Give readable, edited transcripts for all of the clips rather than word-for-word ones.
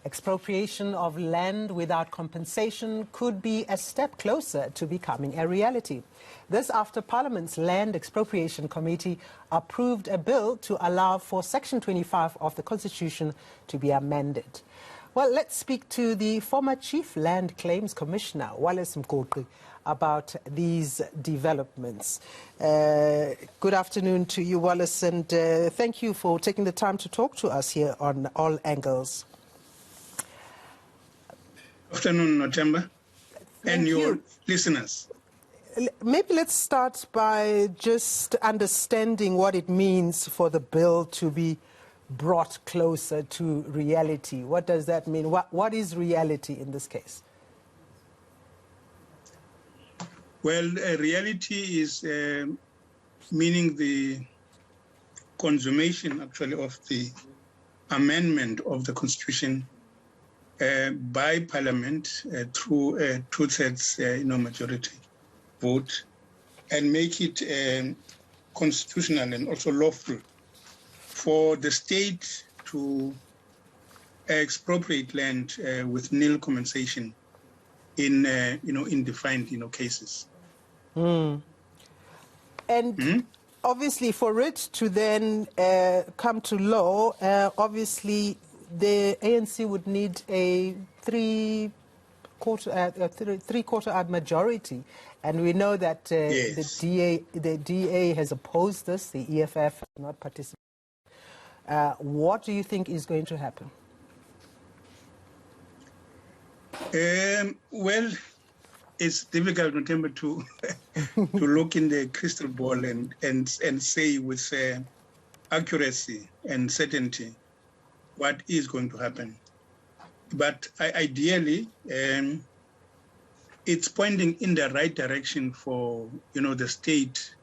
Expropriation of land without compensation could be a step closer to becoming a reality. This after Parliament's Land Expropriation Committee approved a bill to allow for Section 25 of the Constitution to be amended. Well, let's speak to the former Chief Land Claims Commissioner, Wallace Mgoqi, about these developments. Good afternoon to you, Wallace, and thank you for taking the time to talk to us here on All Angles. Good afternoon, Nothemba, and your listeners. Maybe let's start by just understanding what it means for the bill to be brought closer to reality. What does that mean? What is reality in this case? Well, reality is meaning the consummation, actually, of the amendment of the Constitution by Parliament through a two-thirds majority vote, and make it constitutional and also lawful for the state to expropriate land with nil compensation in in defined cases. And obviously, for it to then come to law, obviously the ANC would need a three-quarter majority, and we know that yes. the DA has opposed this. The EFF has not participated. What do you think is going to happen? Well, it's difficult, Nothemba, to to look in the crystal ball and say with accuracy and certainty what is going to happen. But ideally, it's pointing in the right direction for the state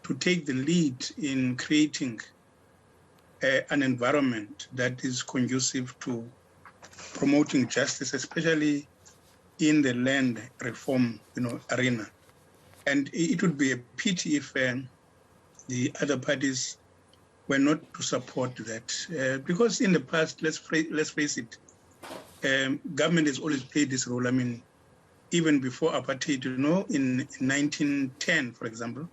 to take the lead in creating an environment that is conducive to promoting justice, especially in the land reform arena. And it would be a pity if the other parties were not to support that, because in the past, let's face it, government has always played this role. I mean, even before apartheid, in 1910, for example,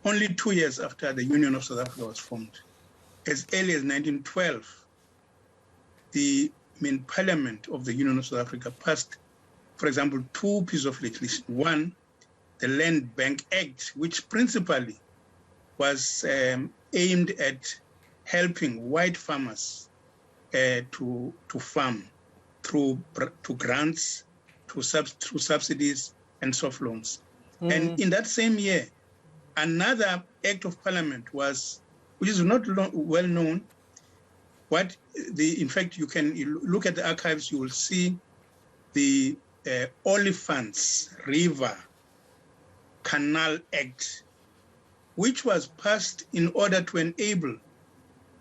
only 2 years after the Union of South Africa was formed, as early as 1912, the Parliament of the Union of South Africa passed, for example, two pieces of legislation. One, the Land Bank Act, which principally was aimed at helping white farmers to farm through grants, through subsidies and soft loans. And in that same year, another act of parliament was, which is not well known. In fact, you look at the archives, you will see the Olifants River Canal Act, which was passed in order to enable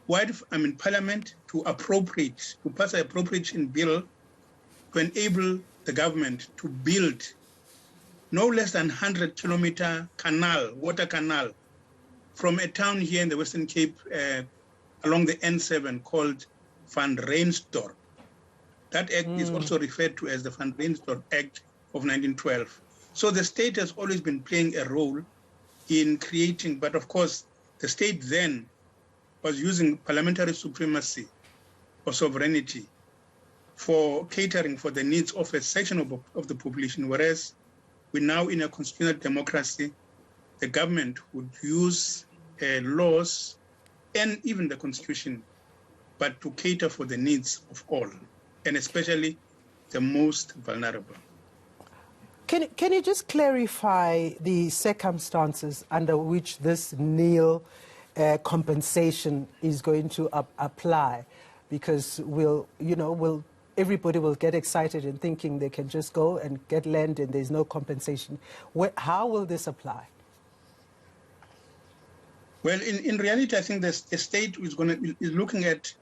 Parliament to pass an appropriation bill to enable the government to build no less than 100-kilometer water canal, from a town here in the Western Cape along the N7 called Van Reinsdorp. That act is also referred to as the Van Reinsdorp Act of 1912. So the state has always been playing a role in creating, but of course, the state then was using parliamentary supremacy or sovereignty for catering for the needs of a section of the population, whereas we're now in a constitutional democracy. The government would use laws and even the constitution, but to cater for the needs of all, and especially the most vulnerable. Can you just clarify the circumstances under which this nil compensation is going to apply? Because everybody will get excited and thinking they can just go and get land and there's no compensation. How will this apply? Well, in reality, I think the state is looking at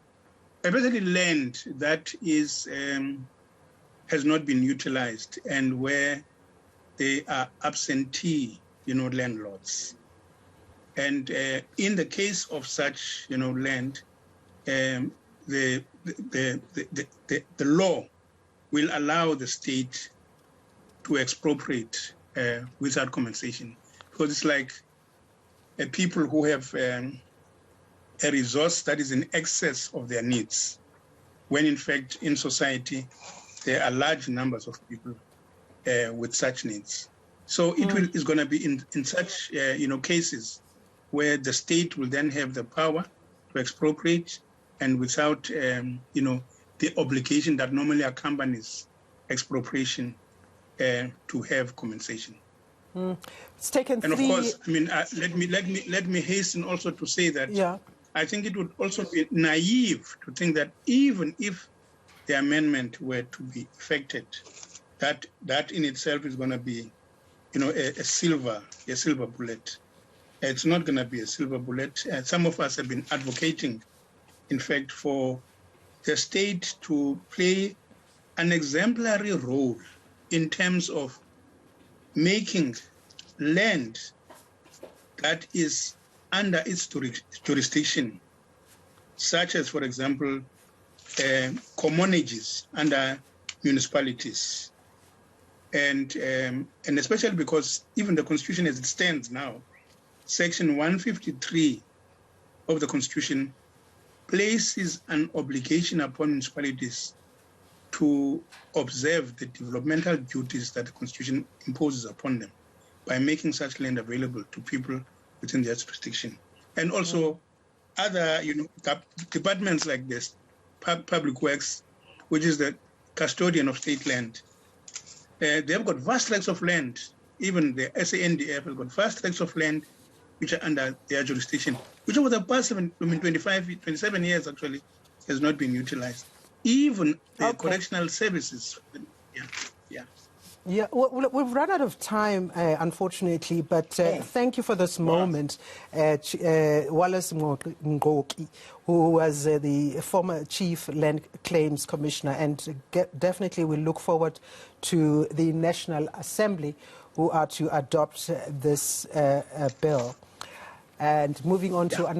basically land that has not been utilized and where they are absentee, landlords. And in the case of such, land, the law will allow the state to expropriate without compensation, because it's like people who have a resource that is in excess of their needs, when in fact in society there are large numbers of people with such needs. So it is going to be in such cases where the state will then have the power to expropriate, and without the obligation that normally accompanies expropriation to have compensation. It's taken and of course, I mean, let me hasten also to say that I think it would also be naive to think that even if the amendment were to be effected, that in itself is going to be, a silver bullet. It's not going to be a silver bullet. Some of us have been advocating, in fact, for the state to play an exemplary role in terms of making land that is under its jurisdiction, such as, for example, commonages under municipalities. And especially because even the Constitution as it stands now, Section 153 of the Constitution places an obligation upon municipalities to observe the developmental duties that the Constitution imposes upon them by making such land available to people within their jurisdiction. And also other, departments like this, Public Works, which is the custodian of state land, they've got vast tracts of land. Even the SANDF has got vast tracts of land which are under their jurisdiction, which over the past 27 years actually has not been utilized. Even the correctional services. Yeah, well, we've run out of time, unfortunately, but thank you for this moment, Wallace Mgoqi, who was the former Chief Land Claims Commissioner, and definitely we look forward to the National Assembly, who are to adopt this bill. And moving on to another